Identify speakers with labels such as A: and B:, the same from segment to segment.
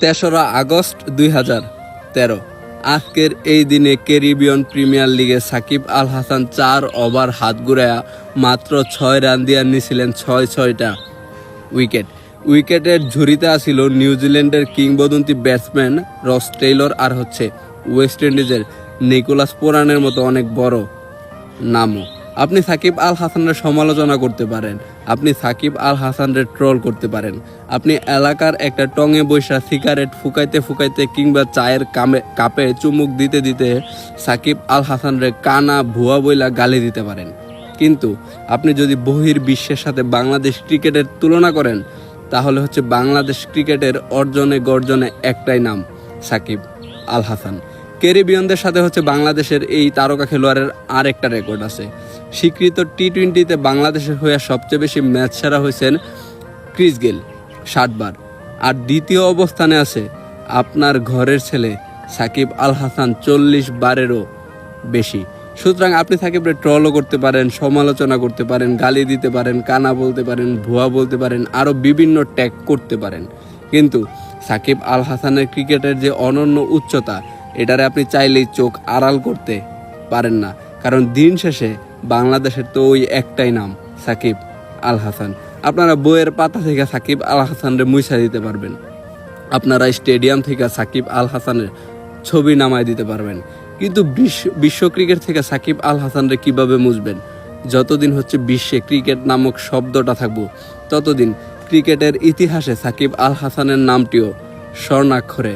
A: তেসরা আগস্ট 2013। আজকের এই দিনে ক্যারিবিয়ান প্রিমিয়ার লিগে সাকিব আল হাসান 4 ওভার হাত ঘুরায়া মাত্র 6 রান দিয়া নিয়েছিলেন 6টা উইকেট। উইকেটের ঝুড়িতে আসিল নিউজিল্যান্ডের কিংবদন্তি ব্যাটসম্যান রস টেইলর আর ওয়েস্ট ইন্ডিজের নিকোলাস পুরানের মতো অনেক বড় নামও। আপনি সাকিব আল হাসানের সমালোচনা করতে পারেন, আপনি সাকিব আল হাসানের ট্রল করতে পারেন, আপনি এলাকার একটা টঙে বৈশা সিগারেট ফুকাইতে ফুকাইতে কিংবা চায়ের কাপে চুমুক দিতে দিতে সাকিব আল হাসানরে কানা ভুয়া বইলা গালি দিতে পারেন। কিন্তু আপনি যদি বহির্বিশ্বের সাথে বাংলাদেশ ক্রিকেটের তুলনা করেন তাহলে বাংলাদেশ ক্রিকেটের অর্জনে গর্জনে একটাই নাম, সাকিব আল হাসান। ক্যারিবিয়ানদের সাথে বাংলাদেশের এই তারকা খেলোয়াড়ের আরেকটা রেকর্ড আছে। স্বীকৃত টি-20তে বাংলাদেশের হয়ে সবচেয়ে বেশি ম্যাচ সেরা হয়েছেন ক্রিস গেল 60 বার। আর দ্বিতীয় অবস্থানে আছে আপনার ঘরের ছেলে সাকিব আল হাসান 40 বারেরও বেশি। সুতরাং আপনি সাকিবরে ট্রলও করতে পারেন, সমালোচনা করতে পারেন, গালি দিতে পারেন, কানা বলতে পারেন, ভুয়া বলতে পারেন, আরও বিভিন্ন ট্যাগ করতে পারেন, কিন্তু সাকিব আল হাসানের ক্রিকেটের যে অনন্য উচ্চতা এটারে আপনি চাইলেই চোখ আড়াল করতে পারেন না। কারণ দিন শেষে বাংলাদেশের তো ওই একটাই নাম, সাকিব আল হাসান। আপনারা বইয়ের পাতা থেকে সাকিব আল হাসানরে মুছা দিতে পারবেন, আপনারা স্টেডিয়াম থেকে সাকিব আল হাসানের ছবি নামায় দিতে পারবেন, কিন্তু বিশ্ব ক্রিকেট থেকে সাকিব আল হাসানরে কিভাবে মুছবেন? যতদিন বিশ্বে ক্রিকেট নামক শব্দটা থাকবো ততদিন ক্রিকেটের ইতিহাসে সাকিব আল হাসানের নামটিও স্বর্ণাক্ষরে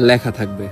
A: লেখা থাকবে।